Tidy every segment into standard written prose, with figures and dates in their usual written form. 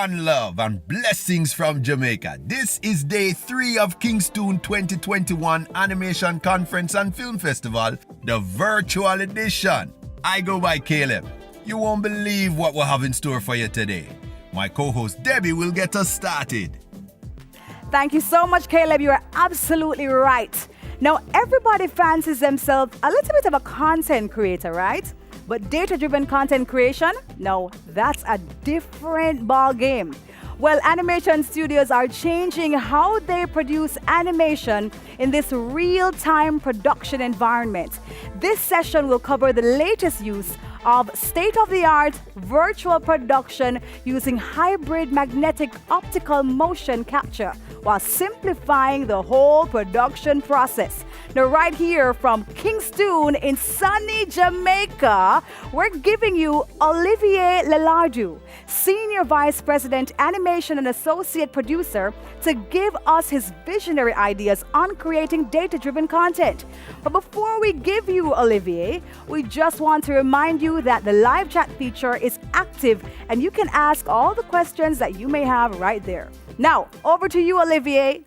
One love and blessings from Jamaica. This is day 3 of KingstOOn 2021 Animation Conference and Film Festival, the virtual edition. I go by Caleb. You won't believe what we have in store for you today. My co-host Debbie will get us started. Thank you so much, Caleb. You are absolutely right. Now, everybody fancies themselves a little bit of a content creator, right? But data-driven content creation, no, that's a different ball game. Well, animation studios are changing how they produce animation in this real-time production environment. This session will cover the latest use of state-of-the-art virtual production using hybrid magnetic optical motion capture while simplifying the whole production process. Now, right here from KingstOOn in sunny Jamaica, we're giving you Olivier Lelardu, Senior Vice President, Animation and Associate Producer, to give us his visionary ideas on creating data-driven content. But before we give you Olivier, we just want to remind you that the live chat feature is active and you can ask all the questions that you may have right there. Now, over to you, Olivier.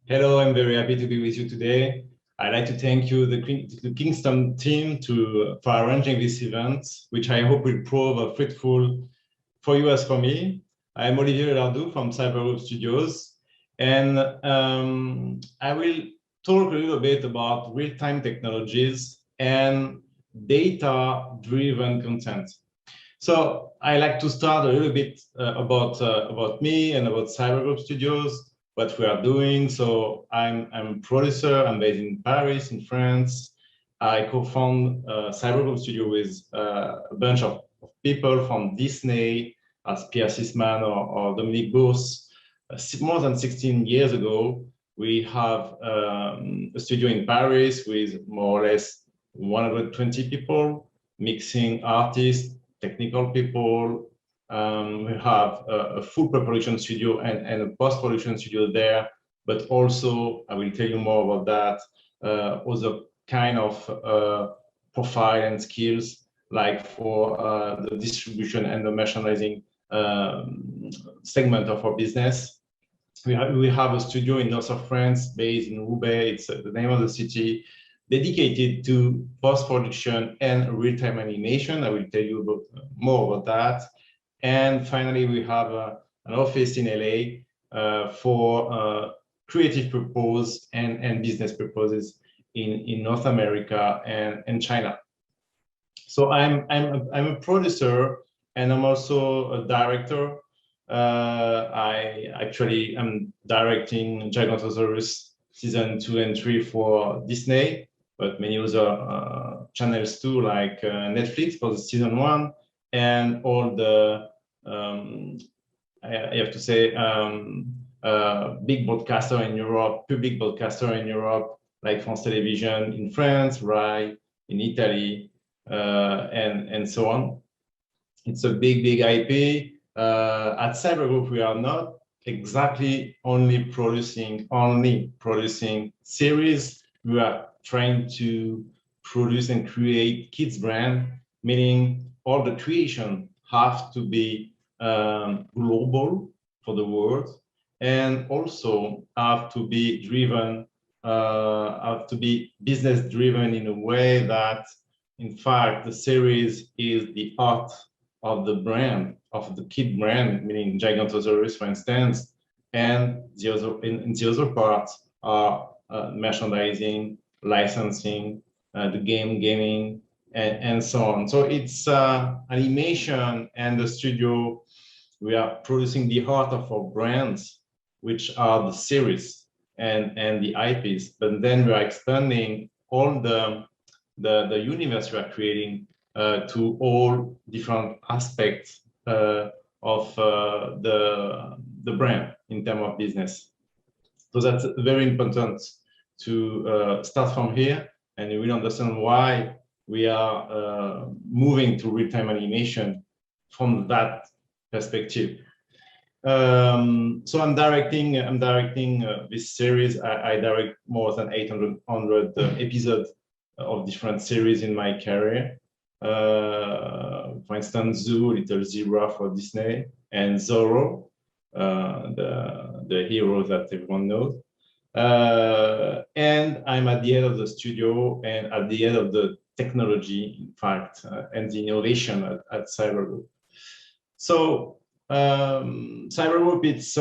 Hello, I'm very happy to be with you today. I'd like to thank you, the KingstOOn team, for arranging this event, which I hope will prove fruitful for you as for me. I'm Olivier Lelardu from Cybergroup Studios, and I will talk a little bit about real-time technologies and data-driven content. So I like to start a little bit about me and about Cybergroup Studios, what we are doing. So I'm a producer. I'm based in Paris, in France. I co-found Cybergroup Studio with a bunch of people from Disney, as Pierre Sisman or Dominique Bourse. More than 16 years ago, we have a studio in Paris with more or less 120 people, mixing artists, technical people. We have a full pre-production studio and a post-production studio there, but also, I will tell you more about that, other kind of profile and skills, like for the distribution and the merchandising segment of our business. We have a studio in north of France, based in Roubaix, it's the name of the city, dedicated to post-production and real-time animation. I will tell you more about that. And finally, we have an office in LA for creative purpose and business purposes in North America and China. So I'm a producer and I'm also a director. I actually am directing Gigantosaurus season 2 and 3 for Disney, but many other channels too, like Netflix for the season 1, and all the I have to say big broadcaster in Europe, public broadcaster in Europe, like France Television in France, RAI in Italy, and so on. It's a big IP. At Cybergroup, we are not exactly only producing series. We are trying to produce and create kids brand, meaning all the creation have to be global for the world, and also have to be driven, have to be business driven in a way that, in fact, the series is the heart of the brand, of the kid brand, meaning Gigantosaurus, for instance, and the other parts are merchandising, licensing, the gaming, and so on. So it's animation and the studio. We are producing the heart of our brands, which are the series and the IPs. But then we are expanding all the universe we are creating to all different aspects of the brand in terms of business. So that's very important to start from here, and you will understand why we are moving to real-time animation from that perspective. So I'm directing this series. I direct more than 800 episodes of different series in my career. For instance, Zoo, Little Zebra for Disney, and Zorro, the hero that everyone knows. And I'm at the head of the studio and at the head of the technology, in fact, and the innovation at Cybergroup. So Cybergroup, it's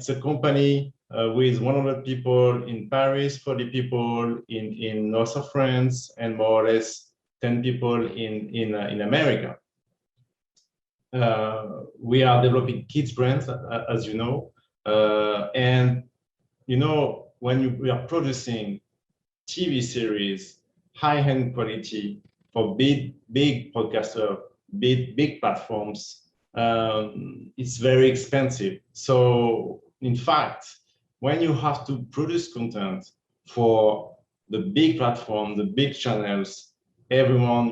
a company with 100 people in Paris, 40 people in north of France, and more or less 10 people in America. we are developing kids brands, as you know, and you know, when we are producing TV series, high-end quality for big podcaster, big platforms, it's very expensive. So in fact, when you have to produce content for the big platform, the big channels, everyone,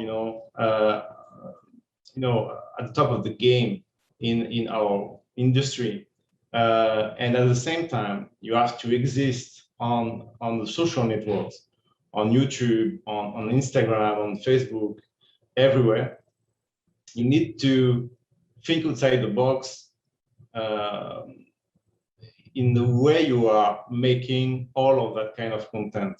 at the top of the game in our industry, and at the same time, you have to exist on the social networks, on YouTube, on Instagram, on Facebook, everywhere. You need to think outside the box in the way you are making all of that kind of content.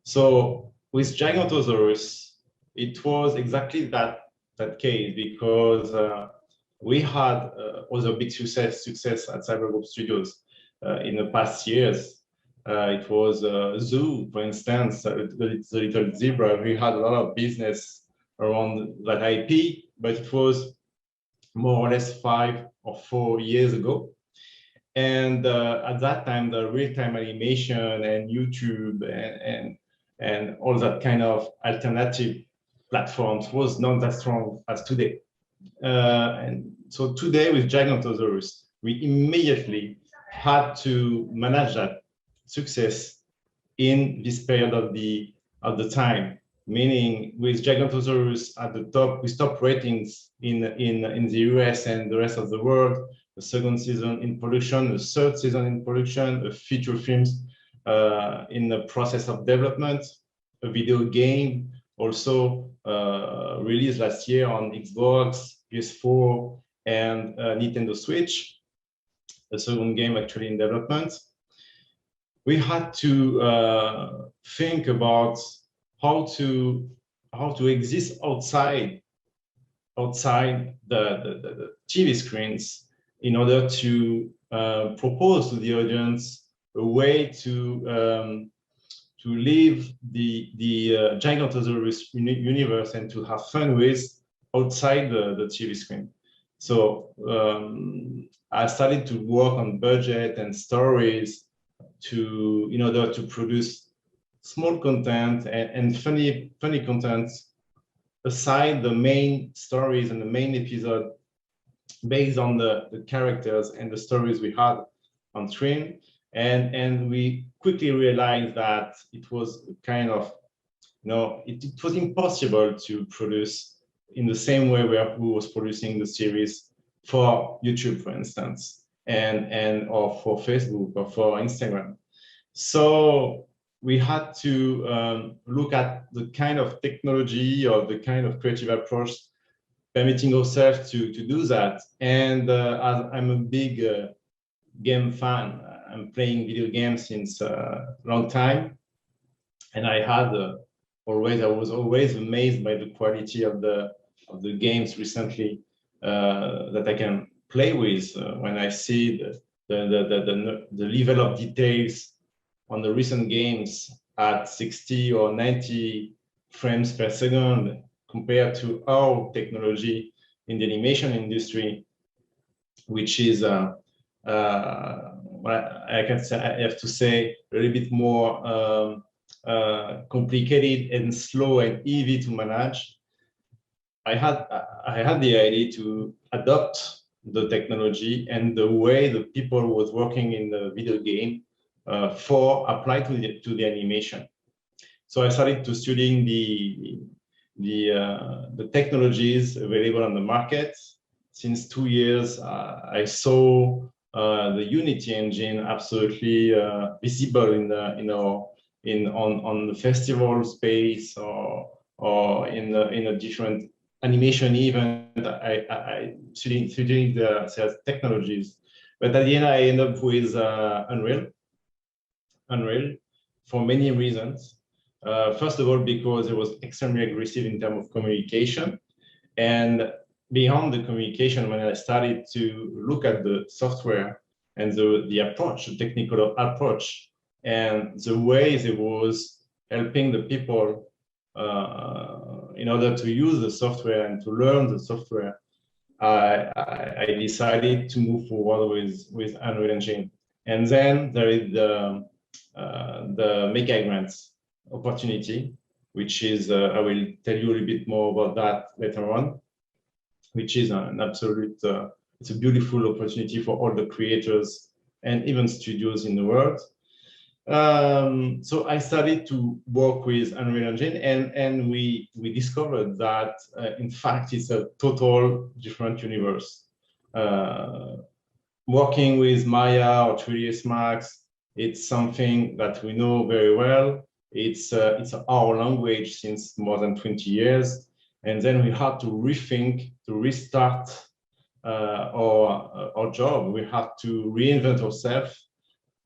So with Gigantosaurus, it was exactly that case, because we had other big success at Cybergroup Studios in the past years. It was Zoo, for instance, the Little Zebra. We had a lot of business around that IP, but it was more or less 5 or 4 years ago. And at that time, the real-time animation and YouTube and all that kind of alternative platforms was not that strong as today. And so today with Gigantosaurus, we immediately had to manage that success in this period of the time. Meaning with Gigantosaurus at the top, with top ratings in the US and the rest of the world, the second season in production, the third season in production, a feature films in the process of development, a video game also released last year on Xbox, PS4, and Nintendo Switch, a second game actually in development. We had to think about how to exist outside the TV screens in order to propose to the audience a way to live the Gigantosaurus universe and to have fun with outside the TV screen. So I started to work on budget and stories in order to produce small content and funny content aside the main stories and the main episode, based on the characters and the stories we had on screen. And we quickly realized that it was kind of, it was impossible to produce in the same way who was producing the series for YouTube, for instance, or for Facebook or for Instagram. So we had to look at the kind of technology or the kind of creative approach permitting ourselves to do that. And as I'm a big game fan, I'm playing video games since a long time, and I was always amazed by the quality of the games recently that I can play with. When I see the level of details on the recent games at 60 or 90 frames per second compared to our technology in the animation industry, which is I have to say a little bit more complicated and slow and easy to manage. I had the idea to adopt the technology and the way the people was working in the video game applied to the animation. So I started to studying the technologies available on the market. Since 2 years, I saw the Unity engine absolutely visible on the festival space or in a different animation event. I studying the sales technologies, but at the end I end up with Unreal for many reasons. First of all, because it was extremely aggressive in terms of communication, and beyond the communication, when I started to look at the software and the approach, the technical approach, and the ways it was helping the people in order to use the software and to learn the software, I decided to move forward with Unreal Engine. And then there is the mega grants opportunity, which is, I will tell you a little bit more about that later on, which is an absolute, it's a beautiful opportunity for all the creators and even studios in the world. So I started to work with Unreal Engine, and we discovered that, in fact, it's a total different universe. Working with Maya or 3ds Max, it's something that we know very well. It's our language since more than 20 years. And then we had to rethink, to restart our job. We had to reinvent ourselves,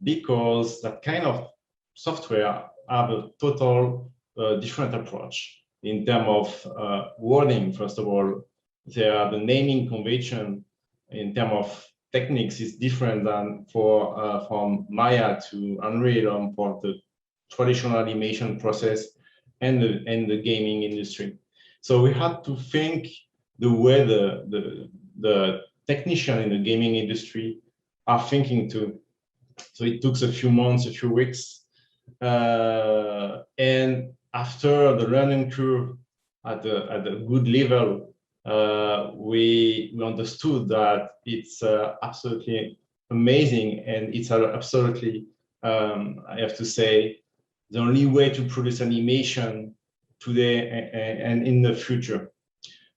because that kind of software have a total different approach in terms of wording. First of all, the naming convention in terms of techniques is different than from Maya to Unreal, or for the traditional animation process and the gaming industry. So we had to think the way the technician in the gaming industry are thinking too. So it took a few months, a few weeks, and after the learning curve at a good level, we understood that it's absolutely amazing, and it's absolutely, I have to say, the only way to produce animation today and in the future.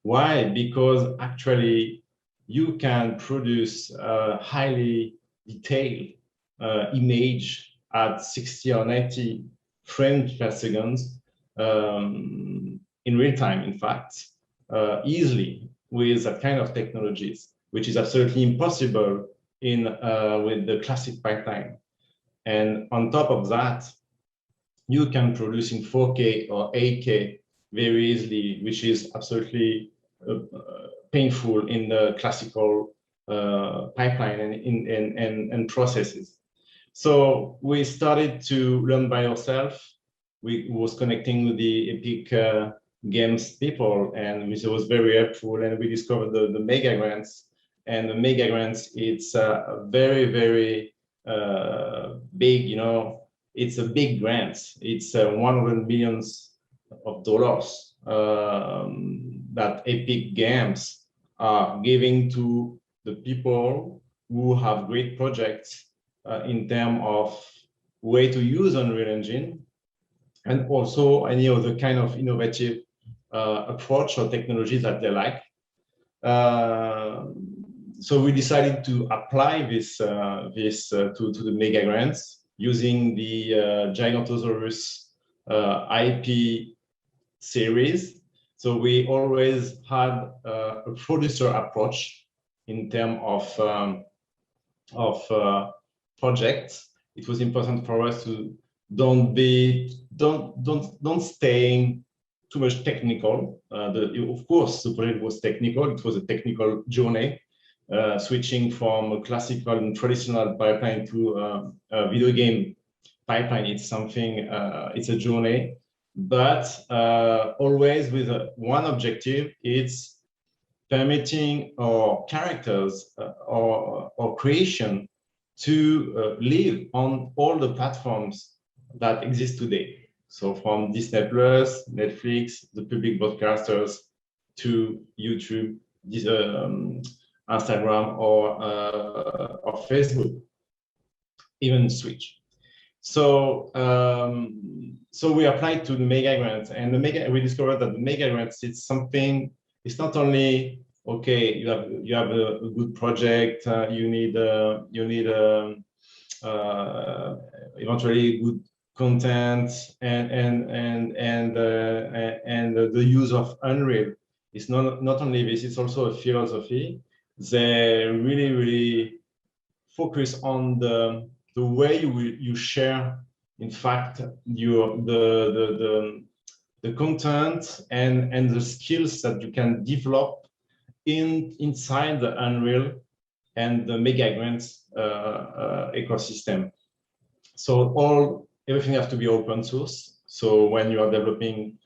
Why? Because actually you can produce highly detailed image at 60 or 90 frames per second in real time, in fact, easily with that kind of technologies, which is absolutely impossible in with the classic pipeline. And on top of that, you can produce in 4K or 8K very easily, which is absolutely painful in the classical pipeline and processes. So we started to learn by ourselves. We was connecting with the Epic Games people, and which was very helpful. And we discovered the mega grants. And the mega grants, it's very, very big. You know, it's a big grant. It's $100 million that Epic Games are giving to the people who have great projects in terms of way to use Unreal Engine, and also any other kind of innovative approach or technology that they like. So we decided to apply this to the mega grants using the Gigantosaurus IP series. So we always had a producer approach in terms of projects. It was important for us to don't stay too much technical. Of course, the project was technical. It was a technical journey, switching from a classical and traditional pipeline to a video game pipeline. It's something. It's a journey, but always with one objective. It's permitting our characters or creation to live on all the platforms that exist today. So from Disney Plus, Netflix, the public broadcasters, to YouTube, Instagram, or Facebook, even Switch. So so we applied to the mega grants, and we discovered that the mega grants, it's something. It's not only okay. You have a good project. You need eventually good content and the use of Unreal. It's not only this. It's also a philosophy. They really focus on the way you share. In fact, the content and the skills that you can develop inside the Unreal and the mega grants ecosystem. So everything has to be open source. So when you are developing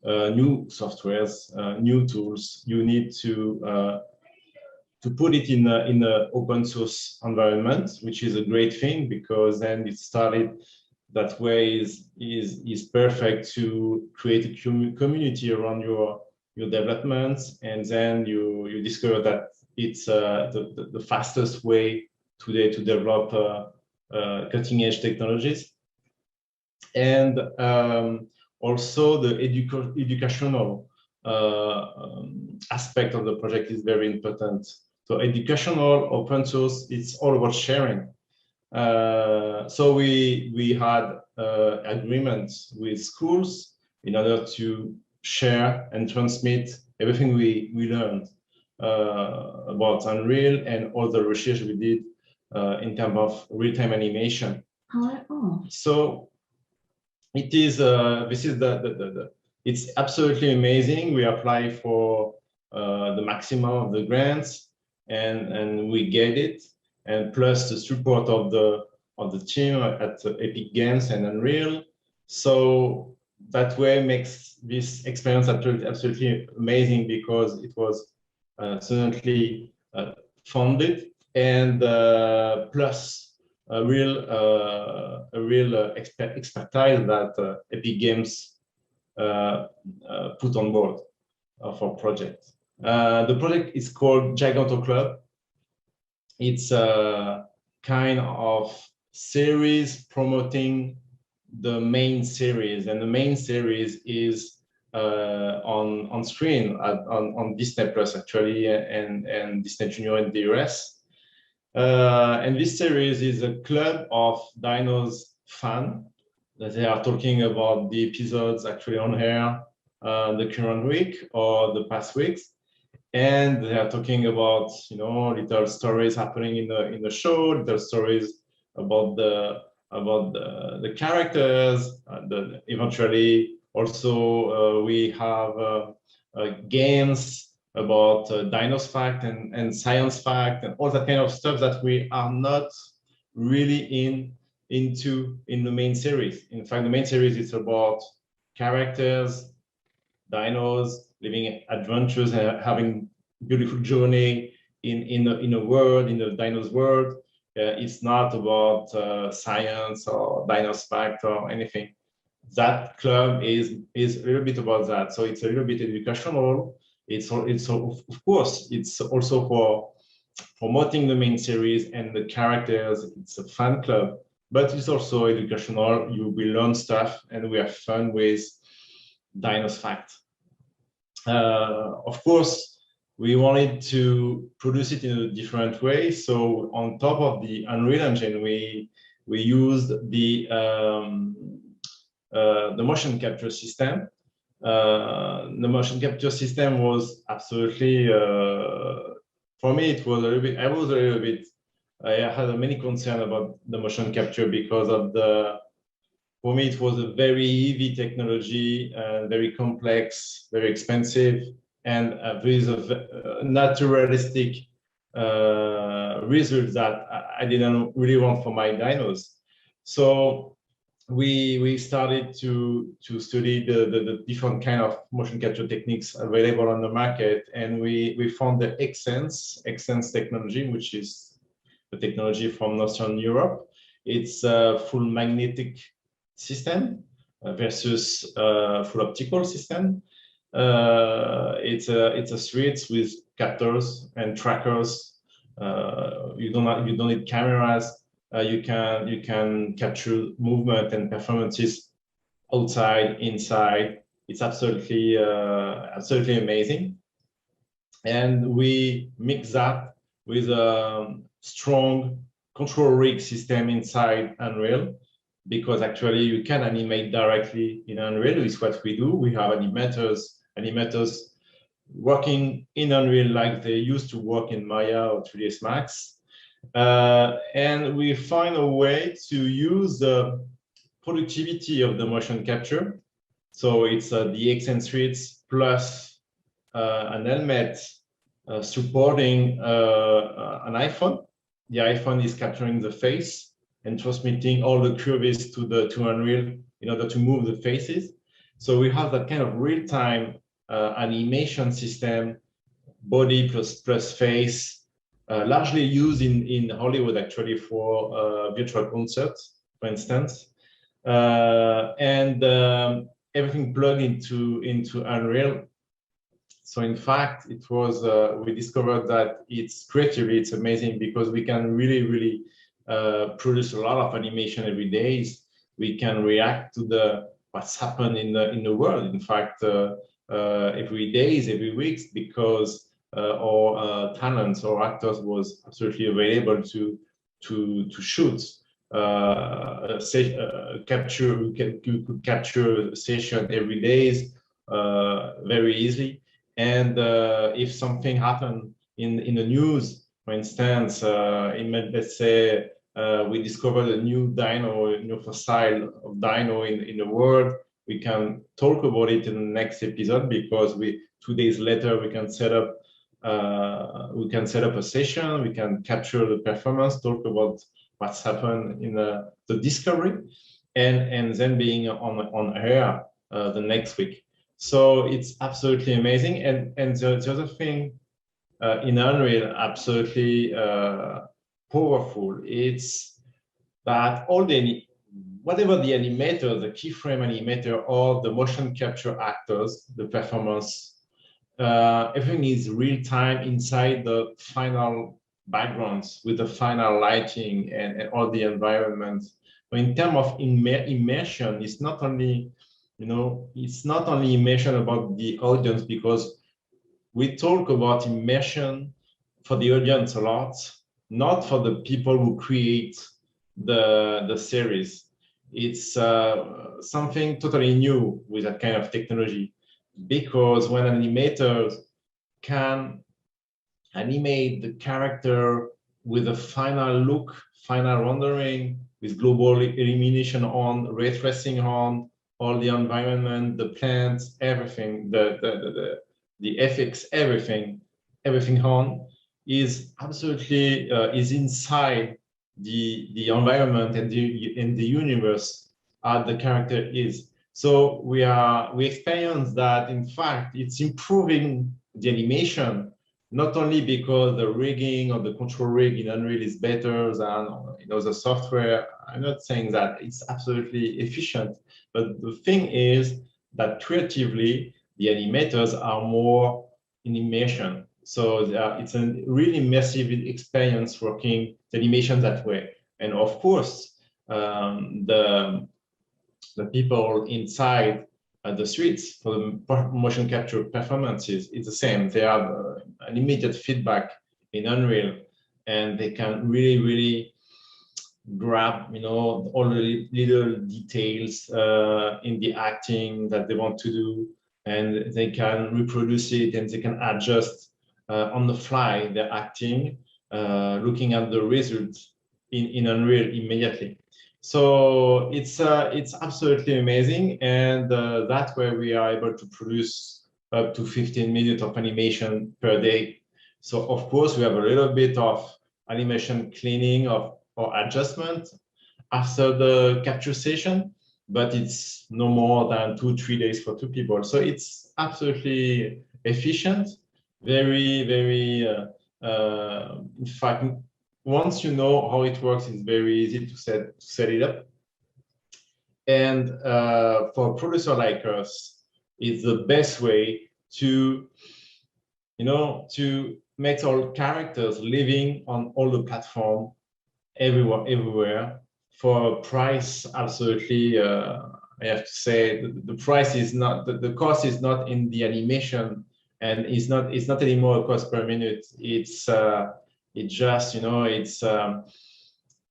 new softwares, new tools, you need to put it in a open source environment, which is a great thing, because then it started that way is perfect to create a community around your developments, and then you discover that it's the fastest way today to develop cutting edge technologies. And also the educational aspect of the project is very important. So educational open source, it's all about sharing. So we had agreements with schools in order to share and transmit everything we learned about Unreal and all the research we did in terms of real-time animation. Oh. So it is this is it's absolutely amazing. We apply for the maximum of the grants, and we get it, and plus the support of the team at Epic Games and Unreal. So that way makes this experience absolutely amazing, because it was certainly funded, and plus a real expertise that Epic Games put on board for project. The project is called Giganto Club. It's a kind of series promoting the main series, and the main series is on screen on Disney Plus actually, and Disney Junior in the US. And this series is a club of Dinos fans that they are talking about the episodes actually on air the current week or the past weeks, and they are talking about, you know, little stories happening in the show, little stories about the characters. Eventually also we have games about dinos fact and science fact and all that kind of stuff that we are not really into in the main series. In fact, the main series is about characters, dinos, living adventures and having beautiful journey in a world, in the dinos world. It's not about science or dinos fact or anything. That club is a little bit about that. So it's a little bit educational. It's of course, it's also for promoting the main series and the characters. It's a fan club, but it's also educational. We learn stuff and we have fun with dinos fact. Of course, we wanted to produce it in a different way. So on top of the Unreal Engine, we used the motion capture system. The motion capture system was absolutely, for me, it was a little bit, I had many concerns about the motion capture because of for me, it was a very heavy technology, very complex, very expensive, and with a naturalistic result that I didn't really want for my dinos. So we started to study the different kind of motion capture techniques available on the market, and we found the Xsense technology, which is the technology from Northern Europe. It's a full magnetic system versus full optical system. It's a suite with captors and trackers. You don't need cameras. You can capture movement and performances outside, inside. It's absolutely amazing. And we mix that with a strong control rig system inside Unreal, because actually you can animate directly in Unreal. Is what we do. We have animators working in Unreal like they used to work in Maya or 3ds Max. And we find a way to use the productivity of the motion capture. So it's the Xsense suites plus an helmet supporting an iPhone. The iPhone is capturing the face and transmitting all the curves to Unreal in order to move the faces. So we have that kind of real-time animation system, body plus face, largely used in Hollywood actually for virtual concerts, for instance, and everything plugged into Unreal. So in fact, it was we discovered that it's creatively it's amazing because we can really produce a lot of animation every day. We can react to what's happened in the world. In fact, every days, every weeks, because our talents or actors was absolutely available to shoot. You could capture a session every day very easily. And if something happened in the news, for instance, let's say we discovered a new dino, new fossil of dino in the world, we can talk about it in the next episode because 2 days later we can set up a session, we can capture the performance, talk about what's happened in the discovery, and then being on air the next week. So it's absolutely amazing. And the other thing in Unreal, absolutely powerful, it's that whatever the animator, the keyframe animator, or the motion capture actors, the performance, everything is real time inside the final backgrounds with the final lighting and all the environment. But in terms of immersion, it's not only immersion about the audience, because we talk about immersion for the audience a lot, not for the people who create the series. It's something totally new with that kind of technology, because when animators can animate the character with a final look, final rendering, with global illumination on, ray tracing on, all the environment, the plants, everything, the FX, everything on, is absolutely is inside the environment and the universe the character is. So we experience that, in fact, it's improving the animation, not only because the rigging or the control rig in Unreal is better than the software. I'm not saying that it's absolutely efficient, but the thing is that creatively the animators are more in immersion. So it's a really immersive experience working the animation that way. And of course, the people inside the streets for the motion capture performances, it's the same. They have an immediate feedback in Unreal, and they can really grab all the little details in the acting that they want to do, and they can reproduce it, and they can adjust on the fly their acting, looking at the results in Unreal immediately. So it's absolutely amazing, and that way we are able to produce up to 15 minutes of animation per day. So of course we have a little bit of animation cleaning or adjustment after the capture session, but it's no more than 2-3 days for 2 people. So it's absolutely efficient, very in fact, once you know how it works, it's very easy to set it up. And for a producer like us, it's the best way to make all characters living on all the platform, everywhere, for a price absolutely. I have to say the price is not the cost is not in the animation, and it's not anymore a cost per minute. It's just it's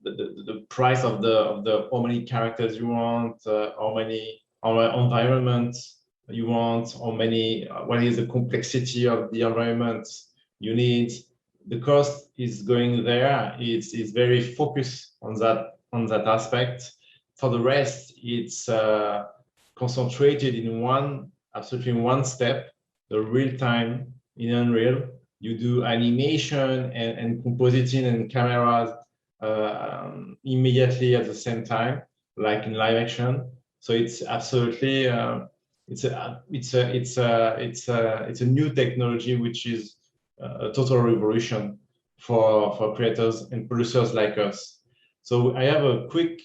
the price of the how many characters you want, how many environments you want, how many, what is the complexity of the environment you need. The cost is going there. It's very focused on that aspect. For the rest, it's concentrated in absolutely one step, the real time in Unreal. You do animation and compositing and cameras immediately at the same time, like in live action. So it's absolutely it's a new technology which is a total revolution for creators and producers like us. So I have a quick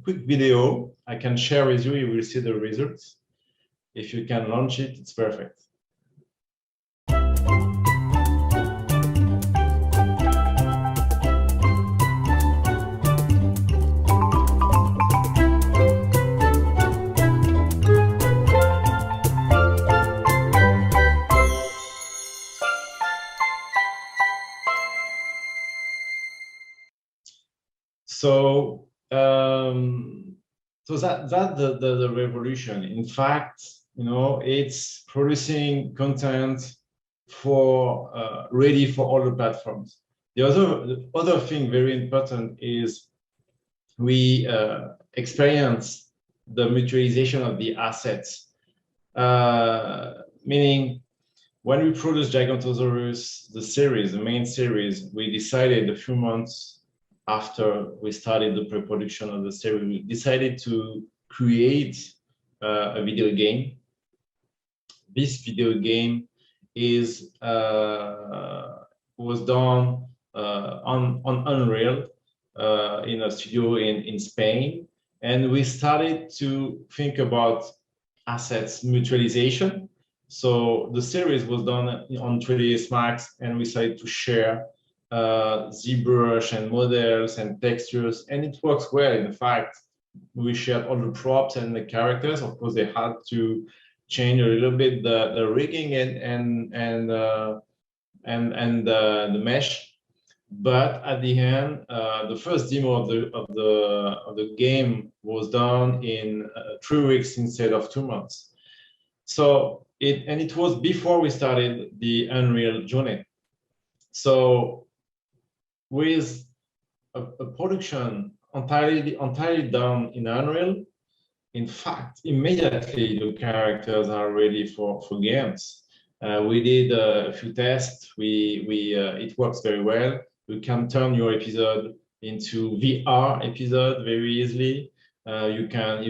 video I can share with you. You will see the results. If you can launch it, it's perfect. So, so that's the revolution. In fact, you know, it's producing content for ready for all the platforms. The other thing very important is we experience the mutualization of the assets, meaning when we produced Gigantosaurus, the series, the main series, we decided a few months after we started the pre-production of the series, we decided to create a video game. This video game is was done on Unreal in a studio in Spain, and we started to think about assets mutualization. So the series was done on 3ds Max, and we started to share ZBrush and models and textures, and it works well. In fact, we shared all the props and the characters. Of course, they had to change a little bit the rigging and the mesh. But at the end, the first demo of the game was done in 3 weeks instead of 2 months. So it was before we started the Unreal journey. So with a production entirely done in Unreal, in fact, immediately the characters are ready for games. We did a few tests. It works very well. You can turn your episode into VR episode very easily. You can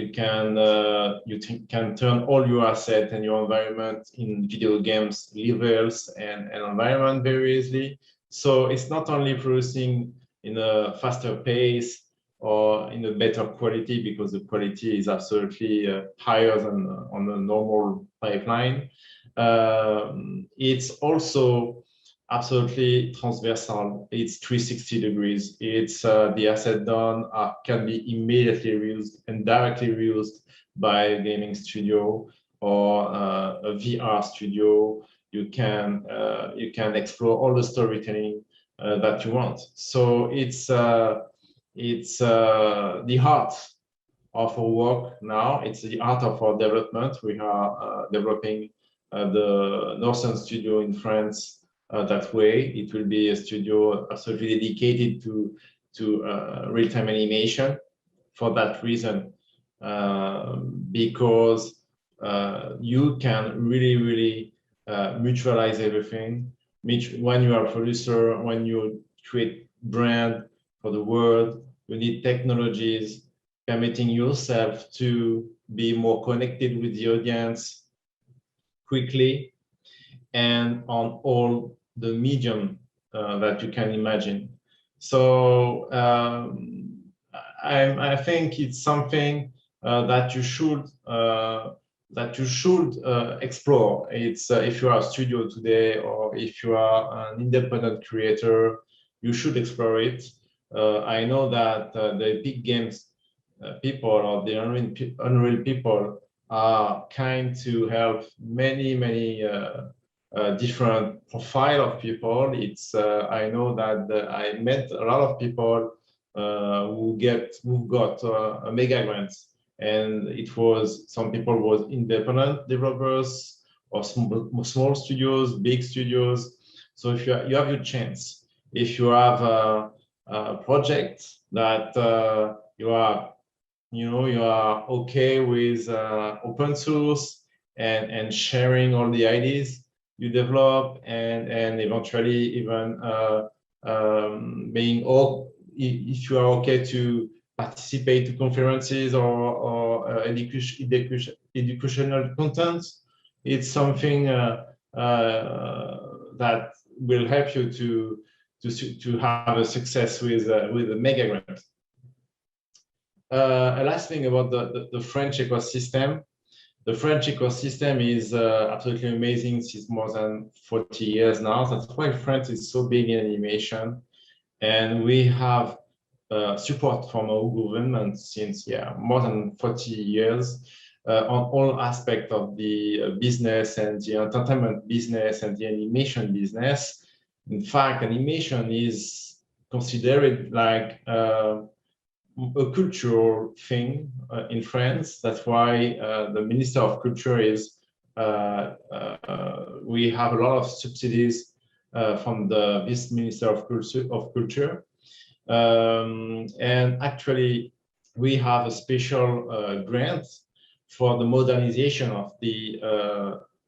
turn all your assets and your environment in video games levels and environment very easily. So it's not only producing in a faster pace or in a better quality, because the quality is absolutely higher than on the normal pipeline. It's also absolutely transversal. It's 360 degrees. It's the asset done can be immediately reused and directly reused by a gaming studio or a VR studio. You can explore all the storytelling that you want. So it's the heart of our work now. It's the art of our development. We are developing the Northern studio in France that way. It will be a studio absolutely dedicated to real-time animation for that reason, because you can really mutualize everything. When you are a producer, when you create brand for the world, you need technologies permitting yourself to be more connected with the audience quickly and on all the medium that you can imagine. So I think it's something that you should explore. It's if you are a studio today or if you are an independent creator, you should explore it. I know that the big games people or the Unreal people are kind to help many different profile of people. It's I know that I met a lot of people who got a mega grants, and it was some people was independent developers or small studios, big studios. So if you have your chance, if you have a project that you are okay with open source and sharing all the ideas you develop, and eventually even if you are okay to participate to conferences or educational content, it's something that will help you to have a success with the mega grant. A last thing about the French ecosystem. The French ecosystem is absolutely amazing since more than 40 years now. That's why France is so big in animation. And we have support from our government since more than 40 years on all aspects of the business and the entertainment business and the animation business. In fact, animation is considered like a cultural thing in France. That's why the Minister of Culture is, we have a lot of subsidies from the Vice Minister of Culture. And actually, we have a special grant for the modernization of the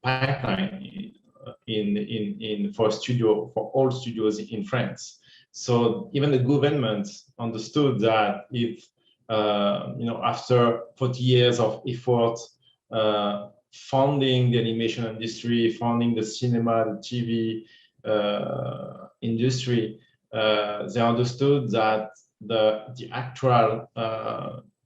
pipeline for all studios in France. So even the government understood that if after 40 years of effort funding the animation industry, funding the cinema, the TV industry, they understood that the actual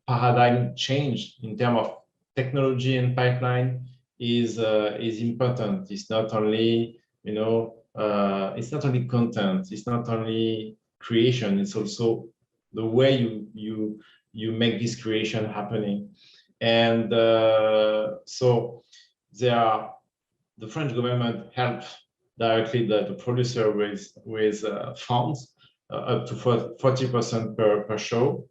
paradigm change in terms of technology and pipeline is important. It's not only it's not only content, it's not only creation, it's also the way you make this creation happening. And so the French government helped directly the producer with funds up to 40% per show.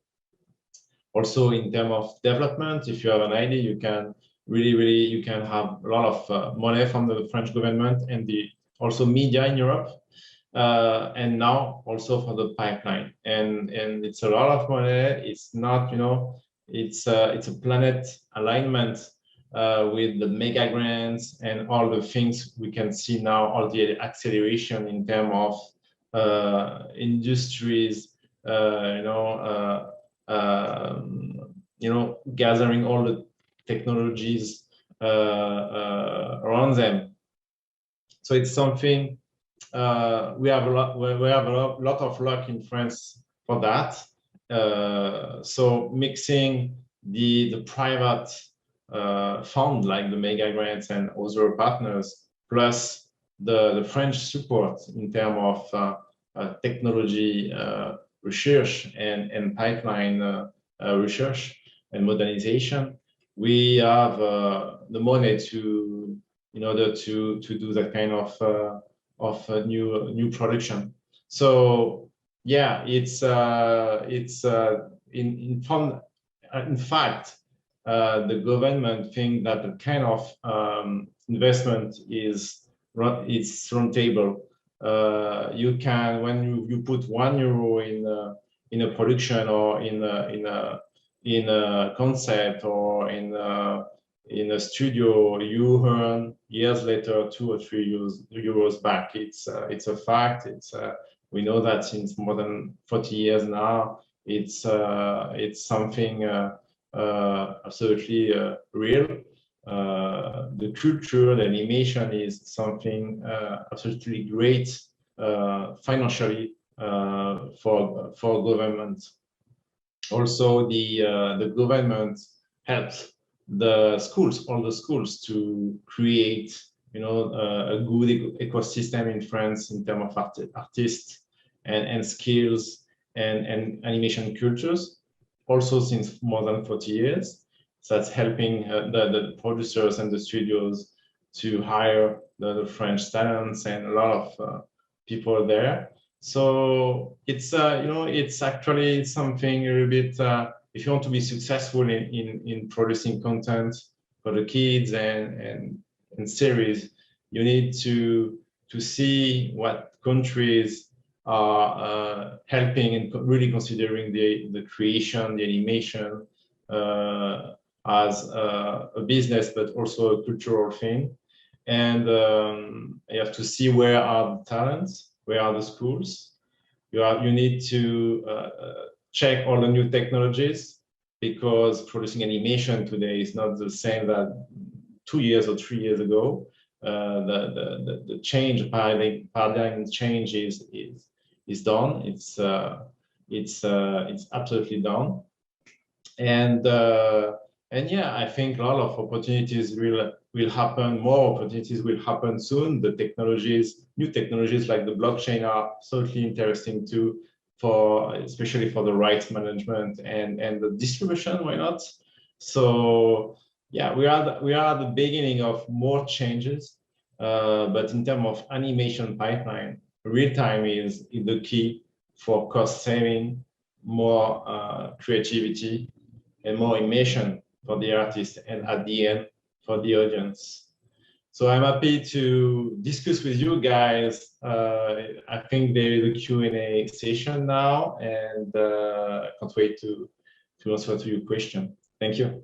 Also in terms of development, if you have an idea, you can you can have a lot of money from the French government and also media in Europe, and now also for the pipeline. And it's a lot of money. It's not, it's a planet alignment with the mega grants and all the things we can see now, all the acceleration in terms of industries, gathering all the technologies around them. So it's something we have a lot of luck in France for that. So mixing the private fund like the mega grants and other partners, plus the French support in terms of technology research and pipeline research and modernization, we have the money in order to do that kind of new production. So yeah, it's in fact the government think that the kind of investment is round table. You can, when you put €1 in a production or in a concept or in a studio, you earn years later 2 or 3 euros back. It's a fact. We know that since more than 40 years now. It's something absolutely real. The culture, the animation is something absolutely great financially for government. Also, the government helps the schools, all the schools, to create a good ecosystem in France in terms of artists and skills and animation cultures. Also, since more than 40 years, so that's helping the producers and the studios to hire the French talents and a lot of people there. So it's it's actually something a little bit. If you want to be successful in producing content for the kids and series, you need to see what countries are helping and really considering the creation, the animation as a business, but also a cultural thing. And you have to see where are the talents, where are the schools. You need to check all the new technologies, because producing animation today is not the same that 2 years or 3 years ago. the change paradigm change is done. It's absolutely done, and yeah, I think a lot of opportunities will happen. More opportunities will happen soon. The new technologies like the blockchain are absolutely interesting too, especially for the rights management and the distribution. Why not? So yeah, we are at the beginning of more changes, but in terms of animation pipeline, real time is the key for cost saving, more creativity, and more immersion for the artist, and at the end for the audience. So I'm happy to discuss with you guys. I think there is a Q&A session now, and I can't wait to answer to your question. Thank you.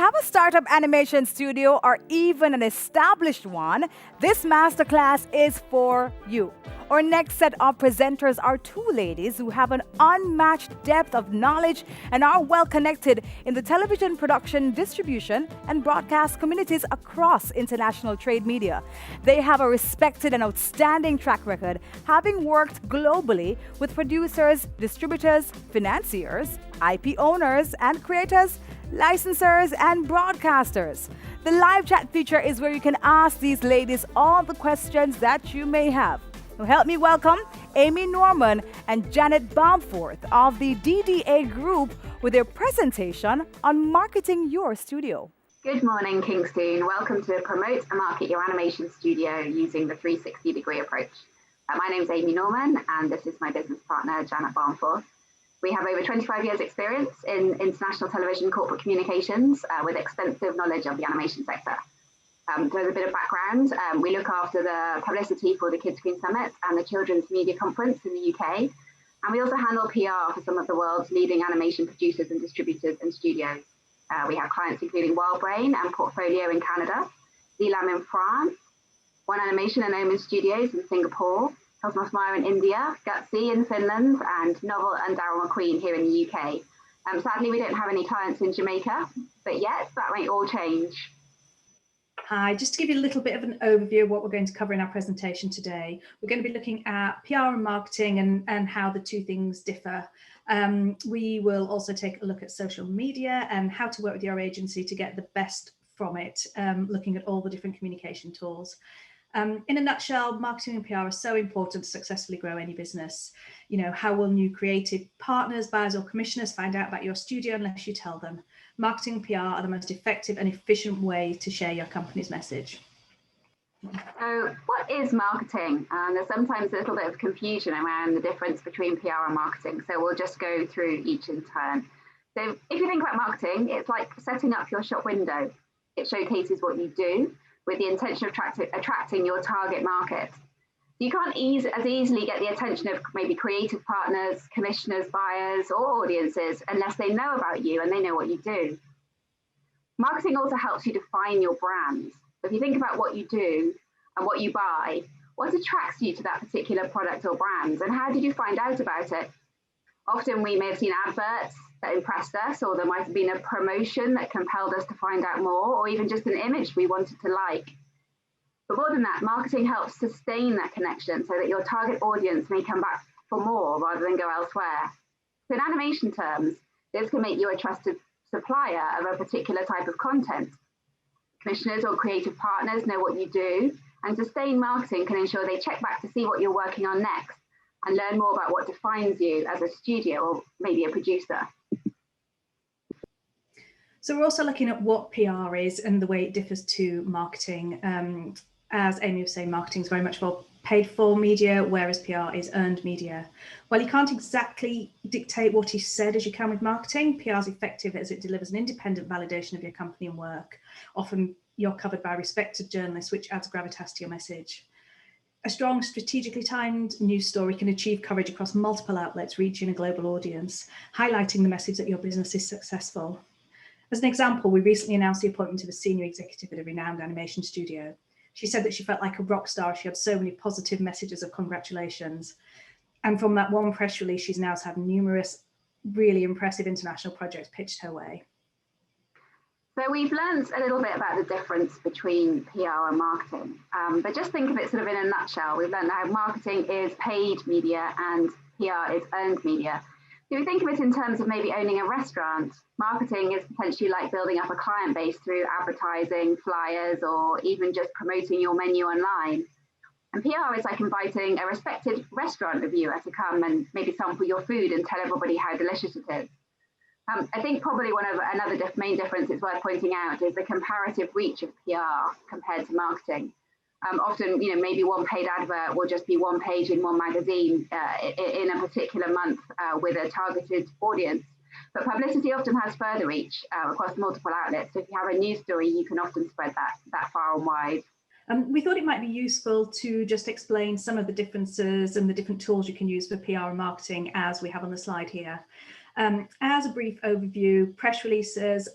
have a startup animation studio or even an established one, this masterclass is for you. Our next set of presenters are two ladies who have an unmatched depth of knowledge and are well connected in the television production, distribution, and broadcast communities across international trade media. They have a respected and outstanding track record, having worked globally with producers, distributors, financiers, IP owners and creators, licensors, and broadcasters. The live chat feature is where you can ask these ladies all the questions that you may have. Now help me welcome Amy Norman and Janet Bamforth of the DDA Group with their presentation on marketing your studio. Good morning, KingstOOn. Welcome to Promote and Market Your Animation Studio using the 360-degree approach. My name is Amy Norman, and this is my business partner, Janet Bamforth. We have over 25 years experience in international television corporate communications with extensive knowledge of the animation sector. There's a bit of background. We look after the publicity for the KidScreen Summit and the Children's Media Conference in the UK. And we also handle PR for some of the world's leading animation producers and distributors and studios. We have clients including WildBrain and Portfolio in Canada, Elam in France, One Animation and Omen Studios in Singapore, Cosmos Maya in India, Gutsy in Finland, and Novel and Daryl McQueen here in the UK. Sadly, we don't have any clients in Jamaica, but yes, that might all change. Hi, just to give you a little bit of an overview of what we're going to cover in our presentation today. We're going to be looking at PR and marketing and how the two things differ. We will also take a look at social media and how to work with your agency to get the best from it, looking at all the different communication tools. In a nutshell, marketing and PR are so important to successfully grow any business. You know, how will new creative partners, buyers or commissioners find out about your studio unless you tell them? Marketing and PR are the most effective and efficient way to share your company's message. So what is marketing? There's sometimes a little bit of confusion around the difference between PR and marketing. So we'll just go through each in turn. So if you think about marketing, it's like setting up your shop window. It showcases what you do with the intention of attracting your target market. You can't as easily get the attention of maybe creative partners, commissioners, buyers, or audiences unless they know about you and they know what you do. Marketing also helps you define your brand. So if you think about what you do and what you buy, what attracts you to that particular product or brand, and how did you find out about it? Often we may have seen adverts that impressed us, or there might have been a promotion that compelled us to find out more, or even just an image we wanted to like. But more than that, marketing helps sustain that connection so that your target audience may come back for more rather than go elsewhere. So in animation terms, this can make you a trusted supplier of a particular type of content. Commissioners or creative partners know what you do, and sustained marketing can ensure they check back to see what you're working on next and learn more about what defines you as a studio or maybe a producer. So we're also looking at what PR is and the way it differs to marketing. As Amy was saying, marketing is very much more paid for media, whereas PR is earned media. While you can't exactly dictate what is said as you can with marketing, PR is effective as it delivers an independent validation of your company and work. Often you're covered by respected journalists, which adds gravitas to your message. A strong, strategically timed news story can achieve coverage across multiple outlets, reaching a global audience, highlighting the message that your business is successful. As an example, we recently announced the appointment of a senior executive at a renowned animation studio. She said that she felt like a rock star. She had so many positive messages of congratulations. And from that one press release, she's now had numerous really impressive international projects pitched her way. So we've learned a little bit about the difference between PR and marketing, but just think of it sort of in a nutshell. We've learned how marketing is paid media and PR is earned media. If you think of it in terms of maybe owning a restaurant, marketing is potentially like building up a client base through advertising, flyers, or even just promoting your menu online. And PR is like inviting a respected restaurant reviewer to come and maybe sample your food and tell everybody how delicious it is. I think probably another main difference it's worth pointing out is the comparative reach of PR compared to marketing. Often, maybe one paid advert will just be one page in one magazine in a particular month with a targeted audience. But publicity often has further reach across multiple outlets. So if you have a news story, you can often spread that far and wide. We thought it might be useful to just explain some of the differences and the different tools you can use for PR and marketing as we have on the slide here. As a brief overview, press releases,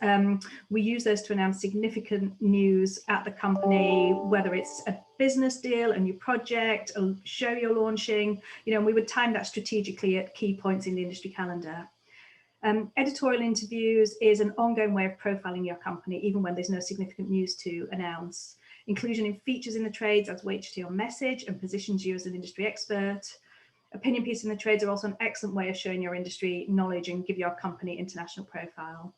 we use those to announce significant news at the company, whether it's a business deal, a new project, a show you're launching, and we would time that strategically at key points in the industry calendar. Editorial interviews is an ongoing way of profiling your company, even when there's no significant news to announce. Inclusion in features in the trades adds weight to your message and positions you as an industry expert. Opinion pieces in the trades are also an excellent way of showing your industry knowledge and give your company international profile.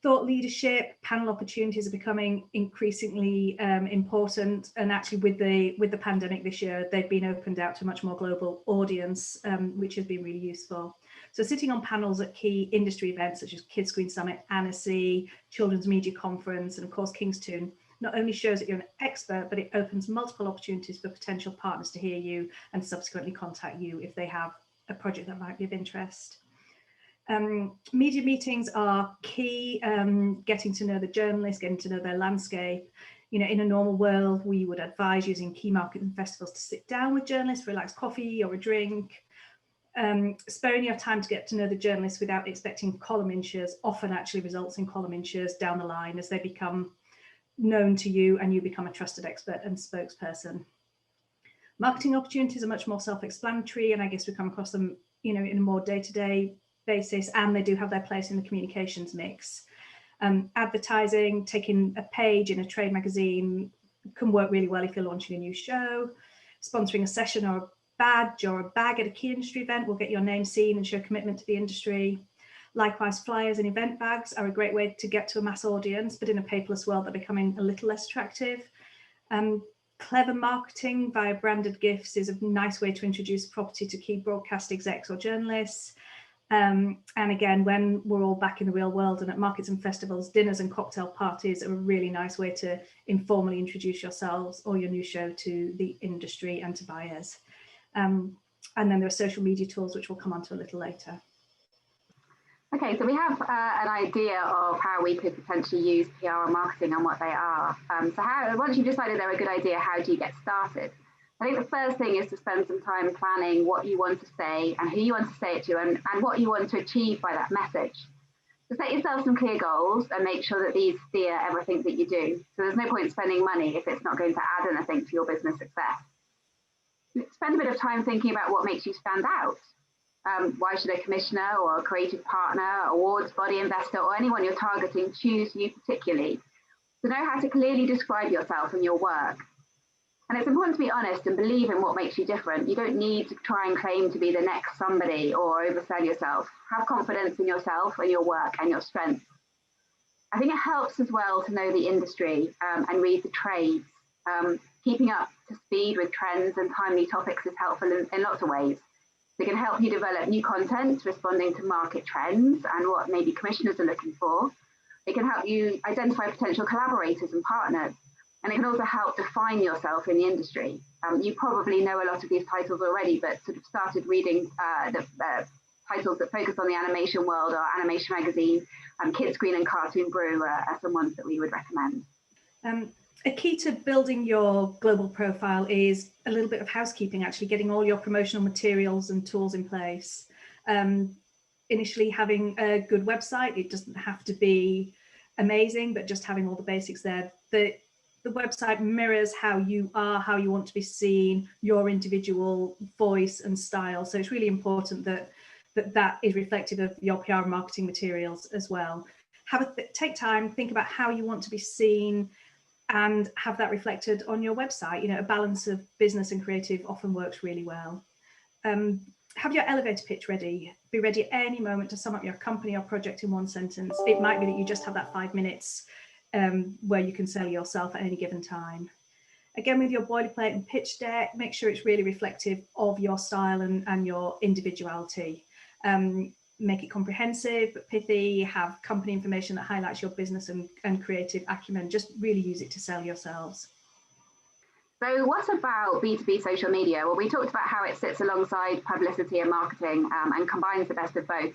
Thought leadership, panel opportunities are becoming increasingly important, and actually with the pandemic this year, they've been opened out to a much more global audience, which has been really useful. So sitting on panels at key industry events such as KidScreen Summit, Annecy, Children's Media Conference, and of course KingstOOn, not only shows that you're an expert, but it opens multiple opportunities for potential partners to hear you and subsequently contact you if they have a project that might be of interest. Media meetings are key, getting to know the journalists, getting to know their landscape. In a normal world, we would advise using key marketing festivals to sit down with journalists for a relaxed coffee or a drink. Sparing your time to get to know the journalists without expecting column inches often actually results in column inches down the line as they become known to you and you become a trusted expert and spokesperson. Marketing opportunities are much more self-explanatory, and I guess we come across them, in a more day-to-day basis, and they do have their place in the communications mix. Advertising, taking a page in a trade magazine can work really well if you're launching a new show. Sponsoring a session or a badge or a bag at a key industry event will get your name seen and show commitment to the industry. Likewise, flyers and event bags are a great way to get to a mass audience, but in a paperless world, they're becoming a little less attractive. Clever marketing via branded gifts is a nice way to introduce property to key broadcast execs or journalists. And again, when we're all back in the real world and at markets and festivals, dinners and cocktail parties are a really nice way to informally introduce yourselves or your new show to the industry and to buyers. And then there are social media tools, which we'll come on to a little later. Okay, so we have an idea of how we could potentially use PR and marketing and what they are. Once you've decided they're a good idea, how do you get started? I think the first thing is to spend some time planning what you want to say and who you want to say it to and what you want to achieve by that message. So set yourself some clear goals and make sure that these steer everything that you do. So there's no point spending money if it's not going to add anything to your business success. Spend a bit of time thinking about what makes you stand out. Why should a commissioner or a creative partner, awards body investor, or anyone you're targeting choose you particularly? To know how to clearly describe yourself and your work. And it's important to be honest and believe in what makes you different. You don't need to try and claim to be the next somebody or oversell yourself. Have confidence in yourself and your work and your strengths. I think it helps as well to know the industry and read the trades. Keeping up to speed with trends and timely topics is helpful in lots of ways. They can help you develop new content responding to market trends and what maybe commissioners are looking for. It can help you identify potential collaborators and partners. And it can also help define yourself in the industry. You probably know a lot of these titles already, but sort of started reading the titles that focus on the animation world or Animation Magazine, KidScreen and Cartoon Brew are some ones that we would recommend. A key to building your global profile is a little bit of housekeeping, actually getting all your promotional materials and tools in place. Initially having a good website, it doesn't have to be amazing, but just having all the basics there. The website mirrors how you are, how you want to be seen, your individual voice and style. So it's really important that is reflective of your PR and marketing materials as well. Take time, think about how you want to be seen and have that reflected on your website. A balance of business and creative often works really well. Have your elevator pitch ready. Be ready at any moment to sum up your company or project in one sentence. It might be that you just have that 5 minutes where you can sell yourself at any given time. Again, with your boilerplate and pitch deck, make sure it's really reflective of your style and your individuality. Make it comprehensive but pithy, have company information that highlights your business and creative acumen. Just really use it to sell yourselves. So what about B2B social media? Well, we talked about how it sits alongside publicity and marketing and combines the best of both.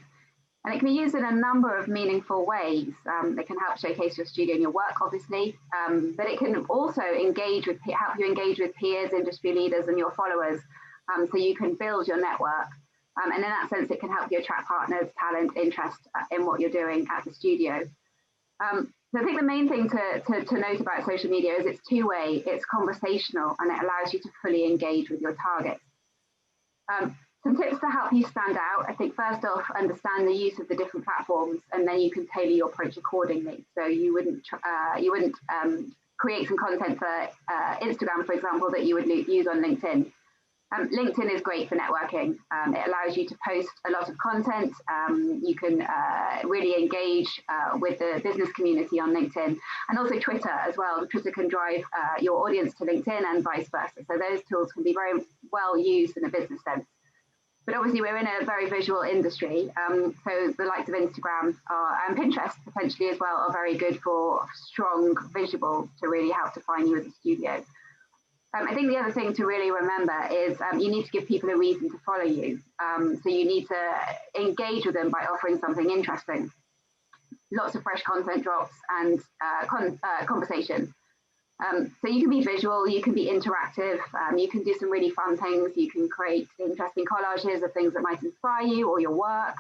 And it can be used in a number of meaningful ways. It can help showcase your studio and your work, obviously, but it can also help you engage with peers, industry leaders, and your followers, so you can build your network. And in that sense, it can help you attract partners, talent, interest in what you're doing at the studio. So I think the main thing to note about social media is it's two-way, it's conversational, and it allows you to fully engage with your targets. Some tips to help you stand out. I think first off, understand the use of the different platforms, and then you can tailor your approach accordingly. So you wouldn't create some content for Instagram, for example, that you would use on LinkedIn. LinkedIn is great for networking. It allows you to post a lot of content. You can really engage with the business community on LinkedIn, and also Twitter as well. Twitter can drive your audience to LinkedIn and vice versa. So those tools can be very well used in a business sense. But obviously we're in a very visual industry. So the likes of Instagram and Pinterest potentially as well are very good for strong visual to really help define you as a studio. I think the other thing to really remember is you need to give people a reason to follow you. So you need to engage with them by offering something interesting. Lots of fresh content drops and conversation. So you can be visual, you can be interactive, you can do some really fun things. You can create interesting collages of things that might inspire you or your work,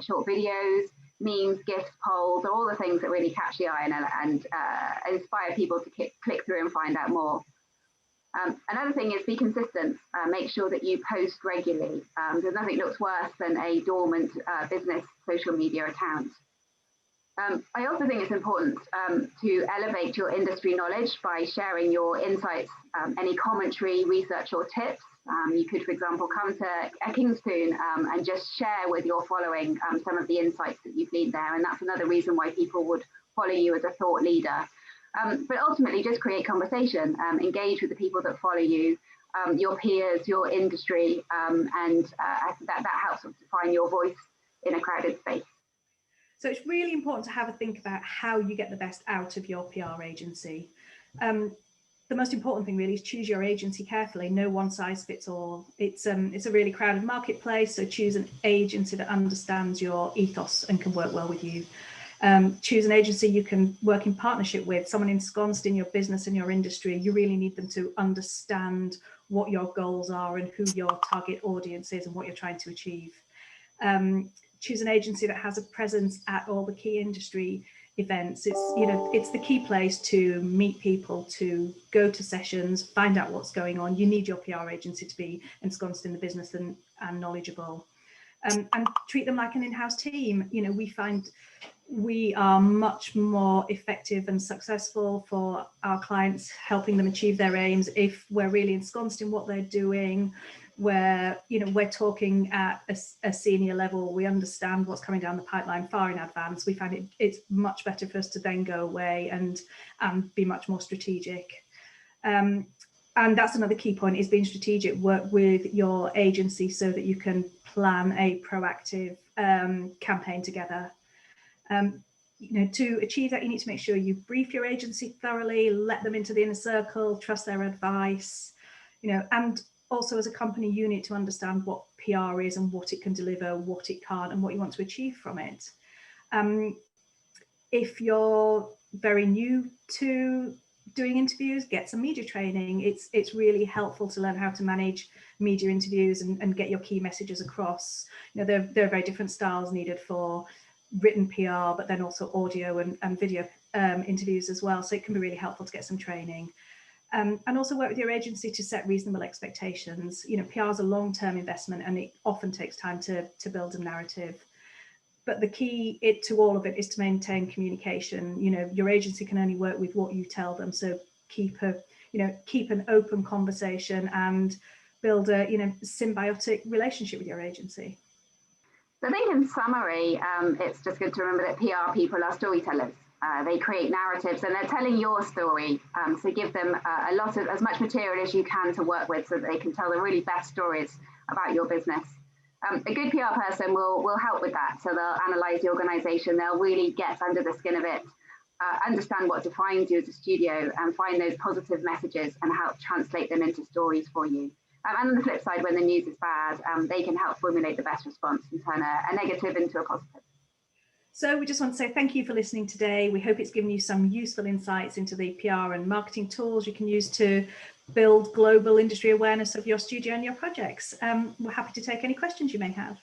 short videos, memes, GIFs, polls, all the things that really catch the eye and inspire people to click through and find out more. Another thing is be consistent. Make sure that you post regularly. There's nothing looks worse than a dormant business social media account. I also think it's important to elevate your industry knowledge by sharing your insights, any commentary, research or tips. You could, for example, come to KingstOOn and just share with your following some of the insights that you've gleaned there. And that's another reason why people would follow you as a thought leader. But ultimately, just create conversation, engage with the people that follow you, your peers, your industry, and that helps define your voice in a crowded space. So it's really important to have a think about how you get the best out of your PR agency. The most important thing really is choose your agency carefully. No one size fits all. It's a really crowded marketplace, so choose an agency that understands your ethos and can work well with you. Choose an agency you can work in partnership with, someone ensconced in your business and your industry. You really need them to understand what your goals are and who your target audience is and what you're trying to achieve. Choose an agency that has a presence at all the key industry events. It's the key place to meet people, to go to sessions, find out what's going on. You need your PR agency to be ensconced in the business and knowledgeable. And treat them like an in-house team. We find we are much more effective and successful for our clients, helping them achieve their aims if we're really ensconced in what they're doing, where we're talking at a senior level. We understand what's coming down the pipeline far in advance. We find it's much better for us to then go away and be much more strategic. And that's another key point, is being strategic. Work with your agency so that you can plan a proactive campaign together. To achieve that, you need to make sure you brief your agency thoroughly, let them into the inner circle, trust their advice, and also as a company, you need to understand what PR is and what it can deliver, what it can't, and what you want to achieve from it. If you're very new to doing interviews, get some media training. It's really helpful to learn how to manage media interviews and get your key messages across. There are very different styles needed for written PR, but then also audio and video interviews as well. So it can be really helpful to get some training. And also work with your agency to set reasonable expectations. PR is a long-term investment and it often takes time to build a narrative. But the key to all of it is to maintain communication. Your agency can only work with what you tell them. So keep an open conversation and build a symbiotic relationship with your agency. So I think in summary, it's just good to remember that PR people are storytellers. They create narratives and they're telling your story. So give them as much material as you can to work with so that they can tell the really best stories about your business. A good PR person will help with that. So they'll analyze the organization, they'll really get under the skin of it, understand what defines you as a studio and find those positive messages and help translate them into stories for you. And on the flip side, when the news is bad, they can help formulate the best response and turn a negative into a positive. So we just want to say thank you for listening today. We hope it's given you some useful insights into the PR and marketing tools you can use to build global industry awareness of your studio and your projects. We're happy to take any questions you may have.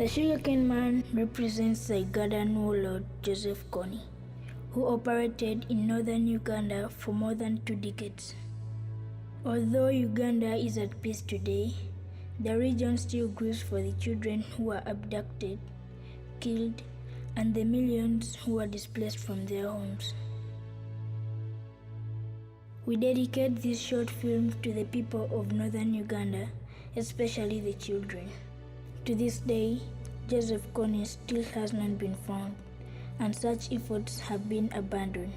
sugarcane man represents the Ugandan warlord Joseph Kony, who operated in northern Uganda for more than 2 decades. Although Uganda is at peace today, the region still grieves for the children who were abducted, killed, and the millions who were displaced from their homes. We dedicate this short film to the people of northern Uganda, especially the children. To this day, Joseph Kony still has not been found, and such efforts have been abandoned.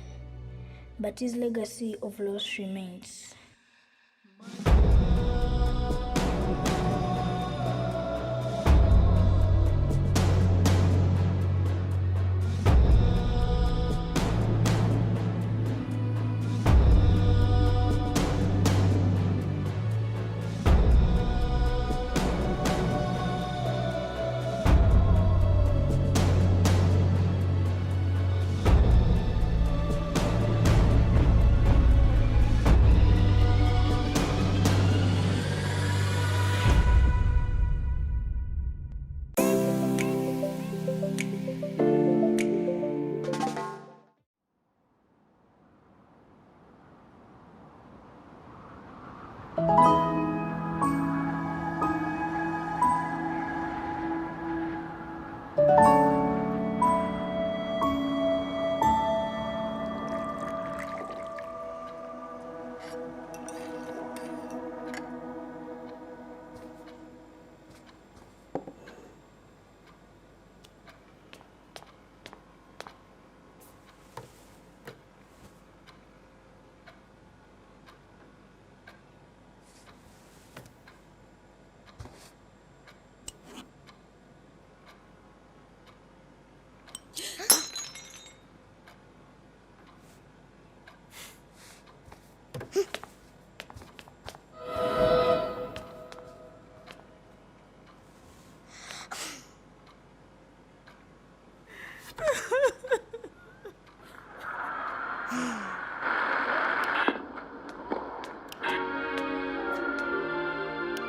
But his legacy of loss remains.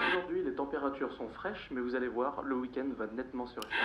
Aujourd'hui, les températures sont fraîches, mais vous allez voir, le week-end va nettement se réchauffer.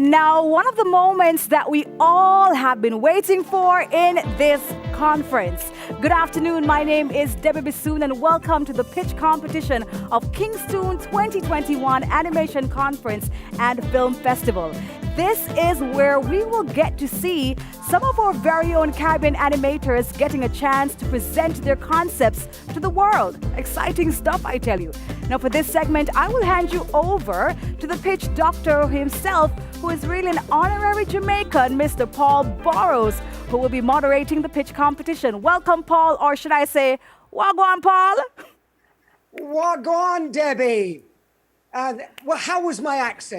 And now, one of the moments that we all have been waiting for in this conference. Good afternoon, my name is Debbie Bissoon and welcome to the pitch competition of KingstOOn 2021 Animation Conference and Film Festival. This is where we will get to see some of our very own Caribbean animators getting a chance to present their concepts to the world. Exciting stuff, I tell you. Now for this segment, I will hand you over to the pitch doctor himself, who is really an honorary Jamaican, Mr. Paul Burrows, who will be moderating the pitch competition. Welcome, Paul, or should I say, wagwan, Paul? Wagwan, Debbie. Well, how was my accent?